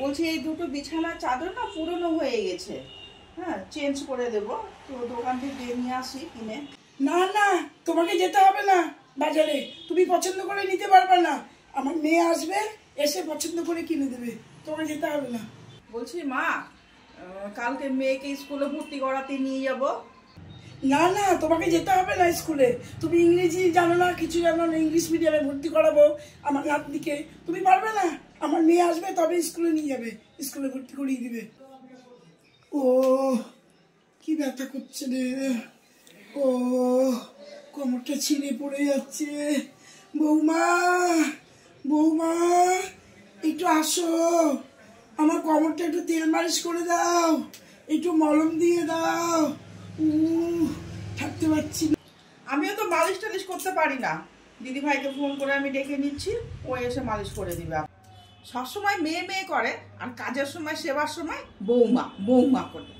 বলছি এই দুটো বিছানার চাদর না পুরনো হয়ে গেছে, হ্যাঁ চেঞ্জ করে দেবো, তো দোকান থেকে নিয়ে আসি কিনে। না না, তোমাকে যেতে হবে না বাজারে, তুমি পছন্দ করে নিতে পারবে না। আমার মেয়ে আসবে, এসে পছন্দ করে কিনে দেবে, তোমাকে যেতে হবে না। বলছি মা, কালকে মেয়েকে স্কুলে ভর্তি করাতে নিয়ে যাব। না না, তোমাকে যেতে হবে না স্কুলে, তুমি ইংরেজি জানো না, কিছু জানো না, ইংলিশ মিডিয়ামে ভর্তি করাবো আমার নাতনিকে, তুমি পারবে না। আমার মেয়ে আসবে তবে স্কুলে নিয়ে যাবে, স্কুলে ভর্তি করিয়ে দিবে। ও কি ব্যথা করছে রে, ও কোমরটা ছিঁড়ে পড়ে যাচ্ছে। বৌমা, বৌমা একটু আসো, আমার কোমরটা একটু তেল মালিশ করে দাও, একটু মলম দিয়ে দাও, থাকতে পারছি না। আমিও তো মালিশ টালিশ করতে পারি না, দিদি ভাইকে ফোন করে আমি ডেকে নিচ্ছি, ও এসে মালিশ করে দিবে। সবসময় মেয়ে মেয়ে করে, আর কাজের সময় সেবার সময় বৌমা বৌমা করে।